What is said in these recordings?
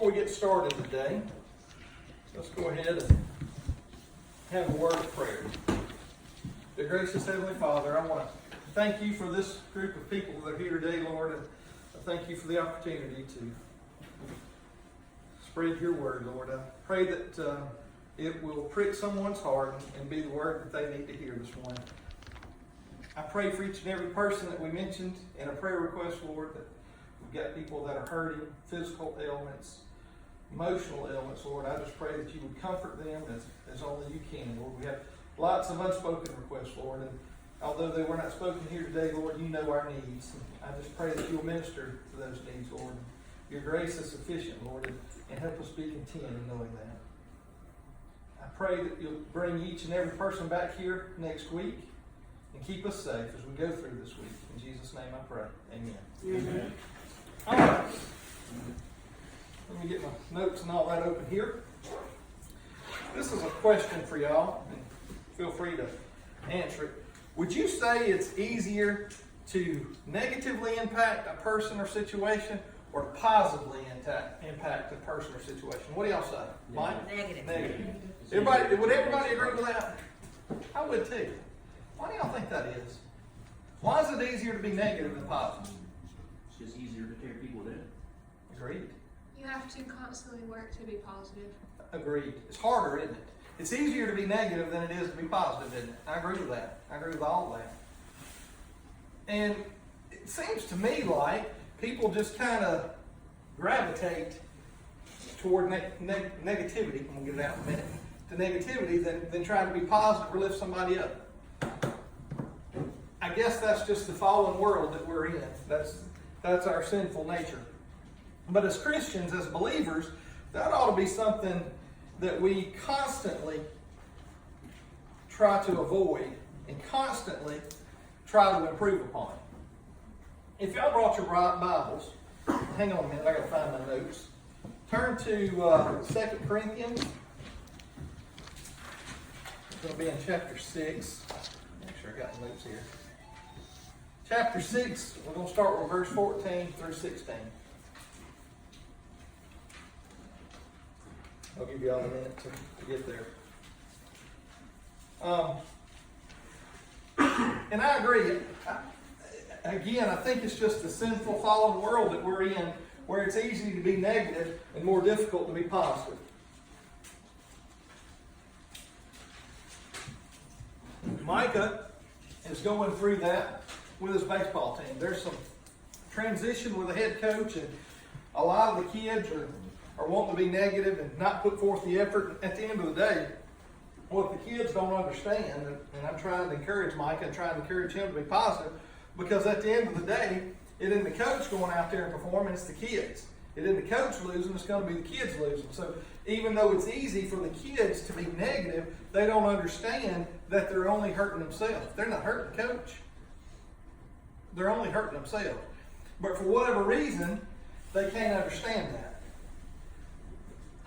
before we get started today, let's go ahead and have a word of prayer. Dear gracious Heavenly Father, I want to thank you for this group of people that are here today, Lord, and I thank you for the opportunity to spread your word, Lord. I pray that it will prick someone's heart and be the word that they need to hear this morning. I pray for each and every person that we mentioned in a prayer request, Lord, that we've got people that are hurting, physical ailments, emotional ailments, Lord. I just pray that you would comfort them as only you can, Lord. We have lots of unspoken requests, Lord, and although they were not spoken here today, Lord, you know our needs. I just pray that you'll minister to those needs, Lord. Your grace is sufficient, Lord, and help us be content in knowing that. I pray that you'll bring each and every person back here next week and keep us safe as we go through this week. In Jesus' name I pray. Amen. Amen. All right. Let me get my notes and all that open here. This is a question for y'all, and feel free to answer it. Would you say it's easier to negatively impact a person or situation or positively impact a person or situation? What do y'all say? Mike? Negative. Would everybody agree with that? I would too. Why do y'all think that is? Why is it easier to be negative than positive? It's just easier to tear people down. Agreed. You have to constantly work to be positive. Agreed. It's harder, isn't it? It's easier to be negative than it is to be positive, isn't it? I agree with that. I agree with all of that. And it seems to me like people just kind of gravitate toward negativity. I'm going to get it out in a minute. To negativity than trying to be positive or lift somebody up. I guess that's just the fallen world that we're in. That's our sinful nature. But as Christians, as believers, that ought to be something that we constantly try to avoid and constantly try to improve upon. If y'all brought your Bibles, hang on a minute, I got to find my notes. Turn to 2 Corinthians. It's going to be in chapter 6. Make sure I got the notes here. Chapter 6, we're going to start with verse 14 through 16. I'll give you all a minute to get there. And I agree. I think it's just the sinful, fallen world that we're in where it's easy to be negative and more difficult to be positive. Micah is going through that with his baseball team. There's some transition with the head coach, and a lot of the kids are wanting to be negative and not put forth the effort. At the end of the day, what the kids don't understand, and I'm trying to encourage Micah and trying to encourage him to be positive, because at the end of the day, it isn't the coach going out there and performing, it's the kids. It isn't the coach losing, it's going to be the kids losing. So even though it's easy for the kids to be negative, they don't understand that they're only hurting themselves. They're not hurting the coach. They're only hurting themselves. But for whatever reason, they can't understand that.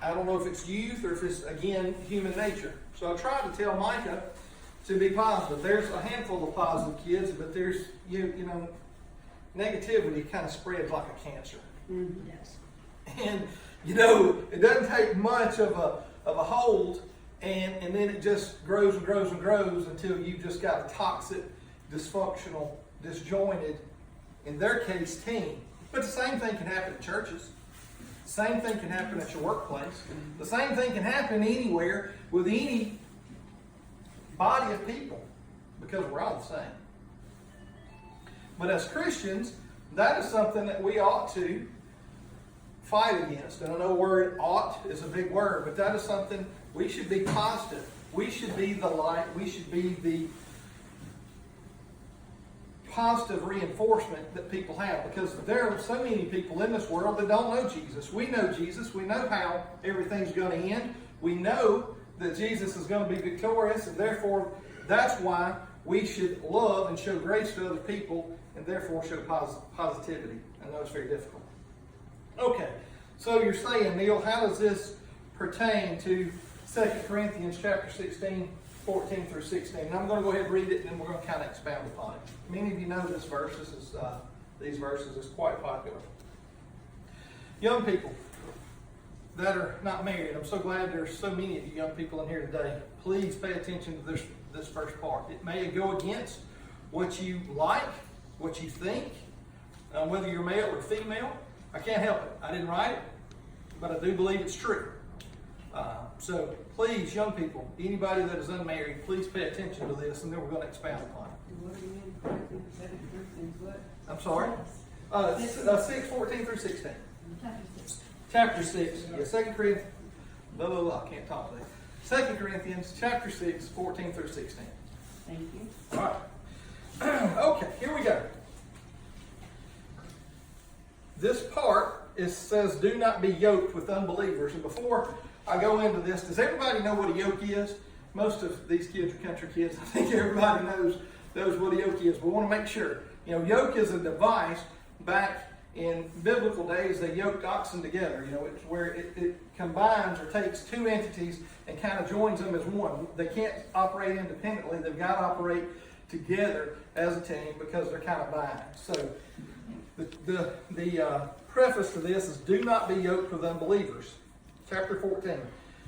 I don't know if it's youth or if it's, again, human nature. So I try to tell Micah to be positive. There's a handful of positive kids, but there's, negativity kind of spreads like a cancer. Yes. And, it doesn't take much of a hold, and then it just grows and grows and grows until you've just got a toxic, dysfunctional, disjointed, in their case, team. But the same thing can happen in churches. The same thing can happen at your workplace. The same thing can happen anywhere with any body of people, because we're all the same. But as Christians, that is something that we ought to fight against. And I know the word ought is a big word, but that is something we should be positive. We should be the light. We should be the positive reinforcement that people have, because there are so many people in this world that don't know Jesus. We know Jesus. We know how everything's going to end. We know that Jesus is going to be victorious, and therefore that's why we should love and show grace to other people, and therefore show positivity. I know it's very difficult. Okay, so you're saying, Neal, how does this pertain to 2 Corinthians chapter 16, 14 through 16. And I'm going to go ahead and read it, and then we're going to kind of expound upon it. Many of you know this verse. These verses is quite popular. Young people, that are not married, I'm so glad there's so many of you young people in here today. Please pay attention to this first part. It may go against what you like, what you think, whether you're male or female. I can't help it. I didn't write it, but I do believe it's true. So please, young people, anybody that is unmarried, please pay attention to this, and then we're going to expound upon it. What do you mean, 2 Corinthians what? I'm sorry? 6:14 through 16. Chapter 6. Yeah, 2 Corinthians. I can't talk today. 2 Corinthians chapter 6, 14 through 16. Thank you. All right. Okay, here we go. This part says, do not be yoked with unbelievers. And before I go into this, does everybody know what a yoke is? Most of these kids are country kids. I think everybody knows what a yoke is. But we want to make sure. You know, yoke is a device. Back in biblical days, they yoked oxen together. You know, it's where it combines or takes two entities and kind of joins them as one. They can't operate independently. They've got to operate together as a team because they're kind of bound. So the preface to this is, do not be yoked with unbelievers. Chapter 14.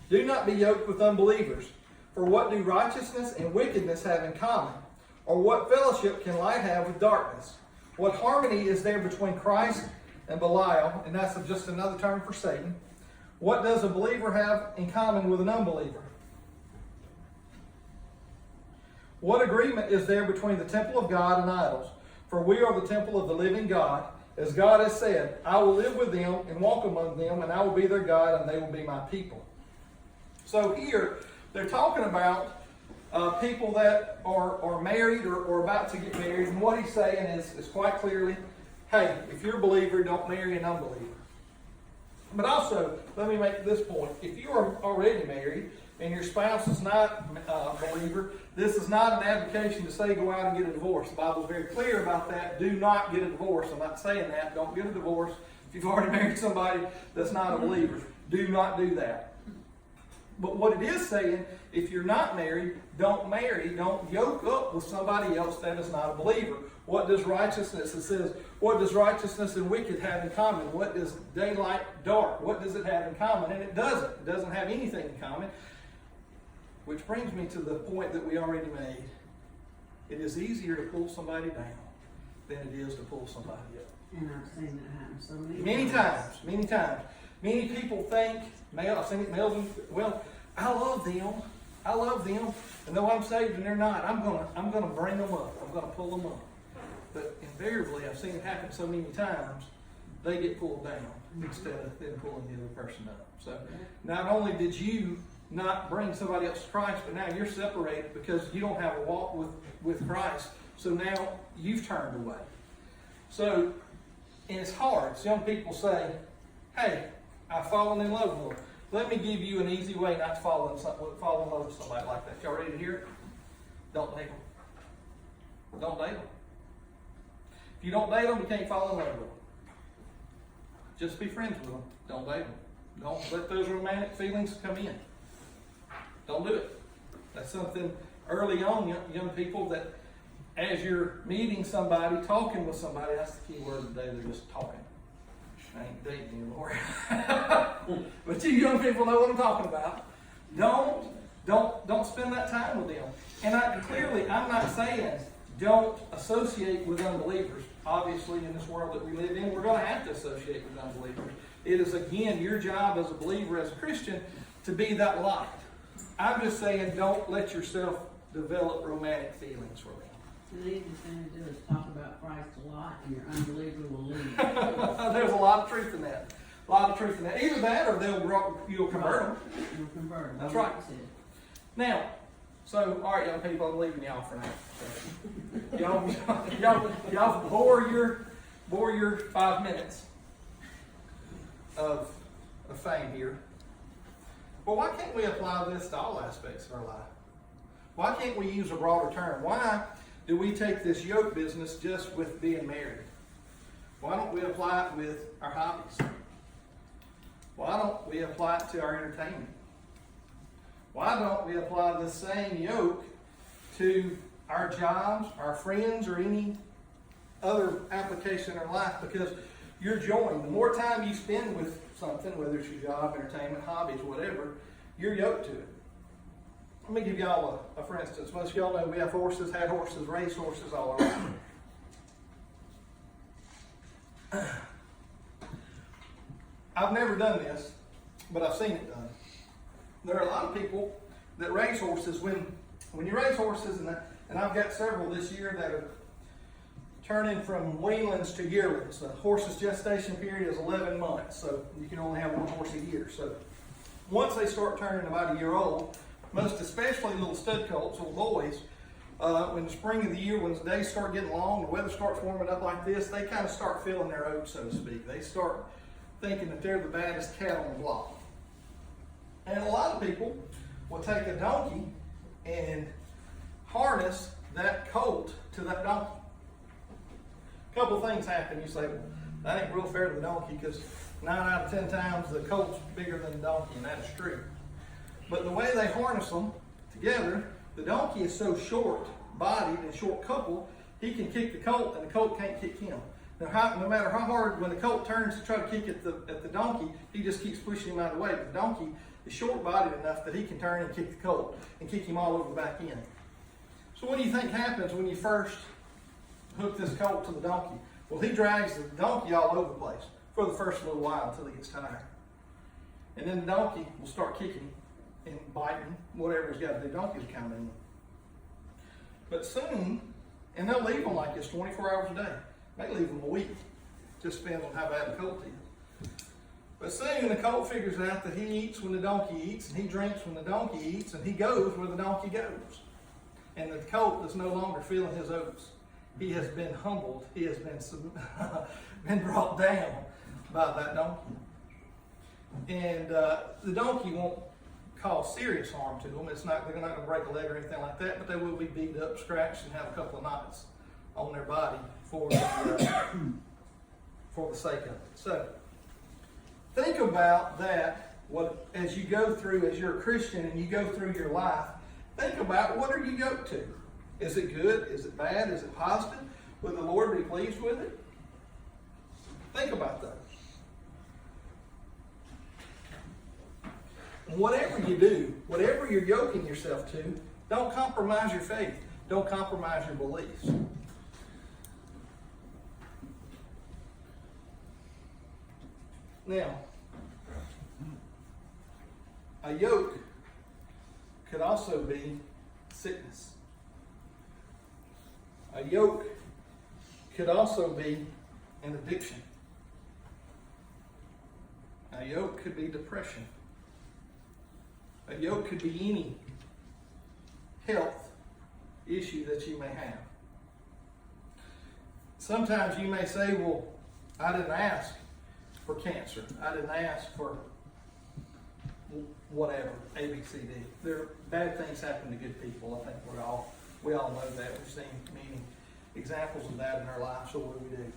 Do not be yoked with unbelievers. For what do righteousness and wickedness have in common? Or what fellowship can light have with darkness? What harmony is there between Christ and Belial? And that's just another term for Satan. What does a believer have in common with an unbeliever? What agreement is there between the temple of God and idols? For we are the temple of the living God. As God has said, I will live with them and walk among them, and I will be their God, and they will be my people. So here, they're talking about people that are married or about to get married. And what he's saying is quite clearly, hey, if you're a believer, don't marry an unbeliever. But also, let me make this point. If you are already married and your spouse is not a believer, this is not an advocation to say go out and get a divorce. The Bible is very clear about that. Do not get a divorce. I'm not saying that. Don't get a divorce. If you've already married somebody that's not a believer, do not do that. But what it is saying, if you're not married, don't marry, don't yoke up with somebody else that is not a believer. What does righteousness, it says, what does righteousness and wicked have in common? What does daylight, dark, what does it have in common? And it doesn't. It doesn't have anything in common. Which brings me to the point that we already made. It is easier to pull somebody down than it is to pull somebody up. And I've seen that happen so Many times. Many people think, I've seen it, males, well, I love them, and though I'm saved and they're not, I'm gonna bring them up. I'm gonna pull them up. But invariably, I've seen it happen so many times, they get pulled down instead of them pulling the other person up. So not only did you not bring somebody else to Christ, but now you're separated because you don't have a walk with Christ. So now you've turned away. So, and it's hard. So young people say, hey, I've fallen in love with them. Let me give you an easy way not to fall in love with somebody like that. Y'all ready to hear it? Don't date them. Don't date them. If you don't date them, you can't fall in love with them. Just be friends with them. Don't date them. Don't let those romantic feelings come in. Don't do it. That's something early on, young people, that as you're meeting somebody, talking with somebody, that's the key word today, they're just talking. I ain't dating anymore. But you young people know what I'm talking about. Don't spend that time with them. And I'm not saying don't associate with unbelievers. Obviously, in this world that we live in, we're going to have to associate with unbelievers. It is, again, your job as a believer, as a Christian, to be that light. I'm just saying don't let yourself develop romantic feelings for them. The easiest thing to do is talk about Christ a lot, and your unbeliever will leave. There's a lot of truth in that. Either that or you'll convert them. You'll convert them. That's right. Now, so, all right, young people, I'm leaving y'all for now. Y'all bore your 5 minutes of fame here. Well, why can't we apply this to all aspects of our life? Why can't we use a broader term? Why do we take this yoke business just with being married? Why don't we apply it with our hobbies? Why don't we apply it to our entertainment? Why don't we apply the same yoke to our jobs, our friends, or any other application in our life? Because you're joined. The more time you spend with something, whether it's your job, entertainment, hobbies, whatever, you're yoked to it. Let me give y'all a for instance. Most of y'all know we have horses, had horses, race horses all around. I've never done this, but I've seen it done. There are a lot of people that raise horses. When you raise horses, and I've got several this year that are turning from weanlings to yearlings. The horse's gestation period is 11 months, so you can only have one horse a year. So once they start turning about a year old, most especially little stud colts, little boys, when the spring of the year, when the days start getting long, the weather starts warming up like this, they kind of start feeling their oats, so to speak. They start thinking that they're the baddest cat on the block. And a lot of people will take a donkey and harness that colt to that donkey. A couple things happen. You say, well, that ain't real fair to the donkey, because 9 out of 10 times the colt's bigger than the donkey, and that is true. But the way they harness them together, the donkey is so short-bodied and short-coupled, he can kick the colt, and the colt can't kick him. Now, no matter how hard, when the colt turns to try to kick at the donkey, he just keeps pushing him out of the way. But the donkey is short-bodied enough that he can turn and kick the colt and kick him all over the back end. So what do you think happens when you first hook this colt to the donkey? Well, he drags the donkey all over the place for the first little while until he gets tired. And then the donkey will start kicking and biting, whatever he's got to do. Donkeys are kind of mean. But soon, and they'll leave them like this 24 hours a day. They leave them a week. Just depends on how bad the colt is. But soon the colt figures out that he eats when the donkey eats, and he drinks when the donkey eats, and he goes where the donkey goes. And the colt is no longer feeling his oats. He has been humbled. He has been brought down by that donkey. And the donkey won't cause serious harm to them. They're not going to break a leg or anything like that, but they will be beat up, scratched, and have a couple of knots on their body for the sake of it. So think about that. As you go through, as you're a Christian and you go through your life, think about, what are you yoked to? Is it good? Is it bad? Is it positive? Would the Lord be pleased with it? Think about that. Whatever you do, whatever you're yoking yourself to, don't compromise your faith. Don't compromise your beliefs. Now, a yoke could also be sickness. A yoke could also be an addiction. A yoke could be depression. A yoke could be any health issue that you may have. Sometimes you may say, well, I didn't ask for cancer. I didn't ask for whatever, A, B, C, D. Bad things happen to good people. I think we all know that. We've seen many examples of that in our lives. So what do?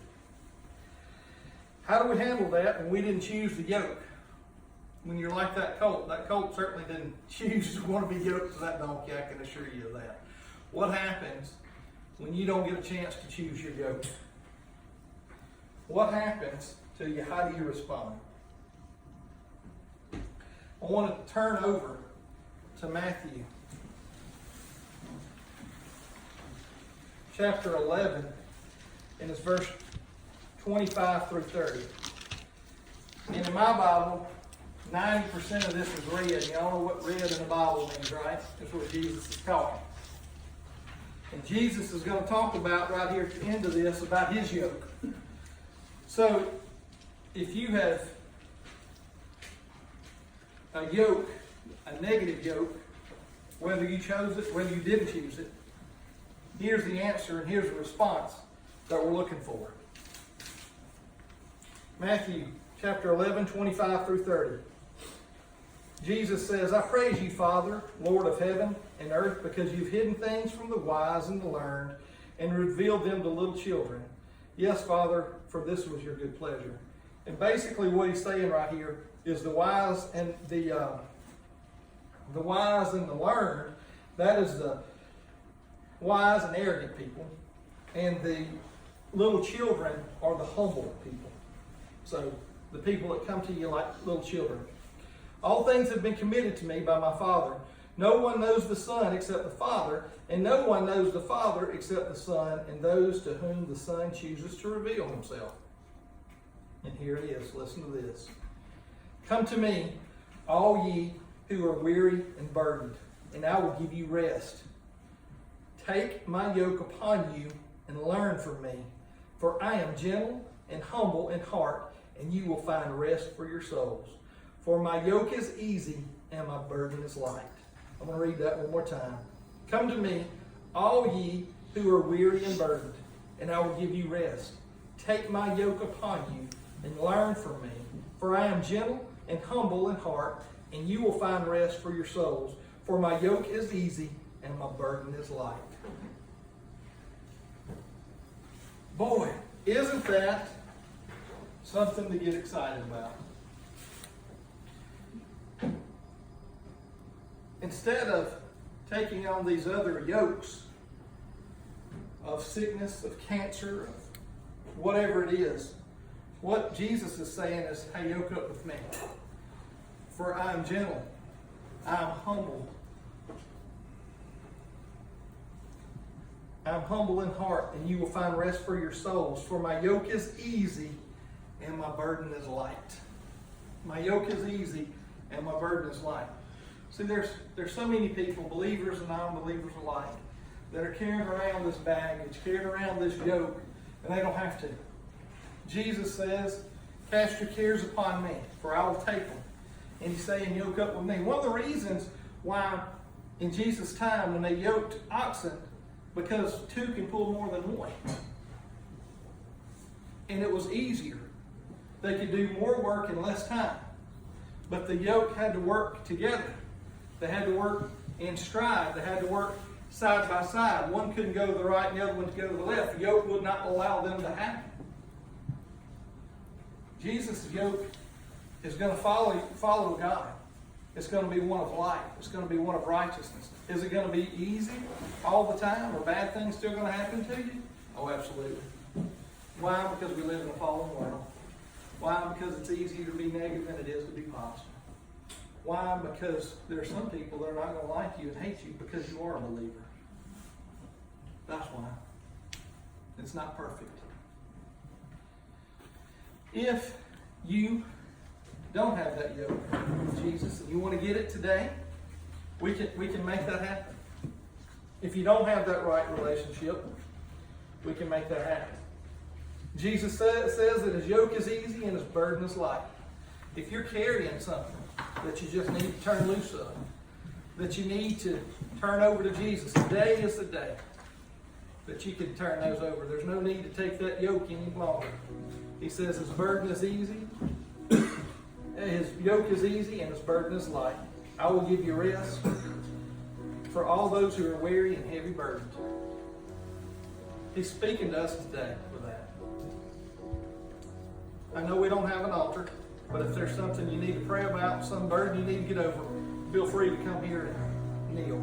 How do we handle that when we didn't choose the yoke? When you're like that colt certainly didn't choose to want to be yoked to that donkey, I can assure you of that. What happens when you don't get a chance to choose your yoke? What happens to you? How do you respond? I want to turn over to Matthew chapter 11, and it's verse 25 through 30. And in my Bible, 90% of this is red. Y'all know what red in the Bible means, right? That's what Jesus is talking. And Jesus is going to talk about right here at the end of this about his yoke. So, if you have a yoke, a negative yoke, whether you chose it, whether you didn't choose it, here's the answer and here's the response that we're looking for. Matthew chapter 11, 25 through 30. Jesus says, I praise you, Father, Lord of heaven and earth, because you've hidden things from the wise and the learned and revealed them to little children. Yes, Father, for this was your good pleasure. And basically what he's saying right here is the wise and the learned, that is the wise and arrogant people, and the little children are the humble people. So the people that come to you like little children. All things have been committed to me by my Father. No one knows the Son except the Father, and no one knows the Father except the Son, and those to whom the Son chooses to reveal himself. And here it is. Listen to this. Come to me, all ye who are weary and burdened, and I will give you rest. Take my yoke upon you and learn from me, for I am gentle and humble in heart, and you will find rest for your souls. For my yoke is easy and my burden is light. I'm going to read that one more time. Come to me, all ye who are weary and burdened, and I will give you rest. Take my yoke upon you and learn from me, for I am gentle and humble in heart, and you will find rest for your souls. For my yoke is easy and my burden is light. Boy, isn't that something to get excited about? Instead of taking on these other yokes of sickness, of cancer, of whatever it is, what Jesus is saying is, hey, yoke up with me. For I am gentle, I am humble. I am humble in heart, and you will find rest for your souls. For my yoke is easy, and my burden is light. My yoke is easy, and my burden is light. See, there's so many people, believers and non-believers alike, that are carrying around this baggage, carrying around this yoke, and they don't have to. Jesus says, cast your cares upon me, for I will take them. And he's saying, yoke up with me. One of the reasons why in Jesus' time when they yoked oxen, because two can pull more than one. And it was easier. They could do more work in less time. But the yoke had to work together. They had to work in stride. They had to work side by side. One couldn't go to the right and the other one to go to the left. The yoke would not allow them to happen. Jesus' yoke is going to follow God. It's going to be one of life. It's going to be one of righteousness. Is it going to be easy all the time? Are bad things still going to happen to you? Oh, absolutely. Why? Because we live in a fallen world. Why? Because it's easier to be negative than it is to be positive. Why? Because there are some people that are not going to like you and hate you because you are a believer. That's why. It's not perfect. If you don't have that yoke with Jesus and you want to get it today, we can make that happen. If you don't have that right relationship, we can make that happen. Jesus says that his yoke is easy and his burden is light. If you're carrying something that you just need to turn loose of, that you need to turn over to Jesus, today is the day that you can turn those over. There's no need to take that yoke any longer. He says his burden is easy, his yoke is easy, and his burden is light. I will give you rest for all those who are weary and heavy burdened. He's speaking to us today with that. I know we don't have an altar, but if there's something you need to pray about, some burden you need to get over, feel free to come here and kneel.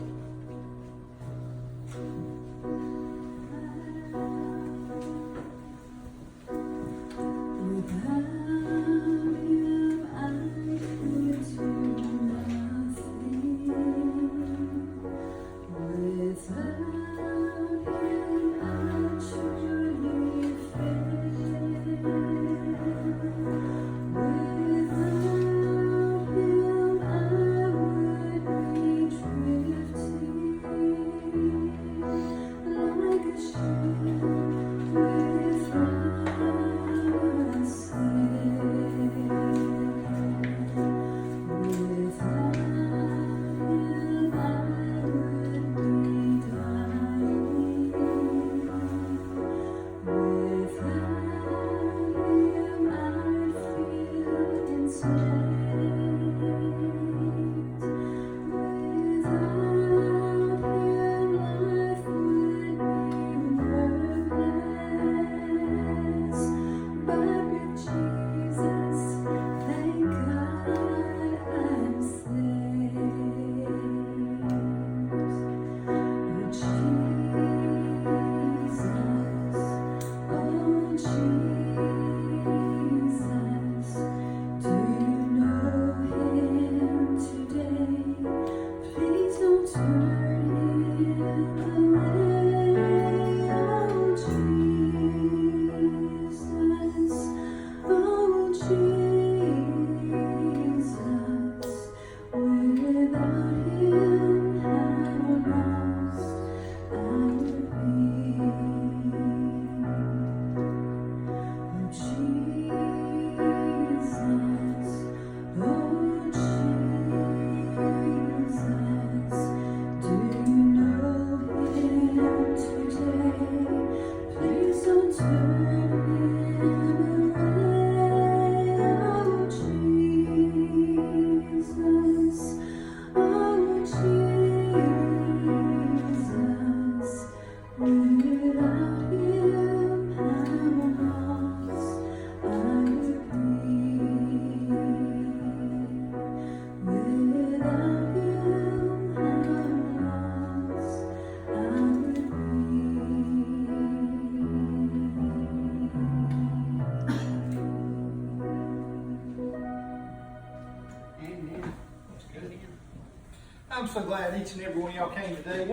Amen. I'm so glad each and every one of y'all came today.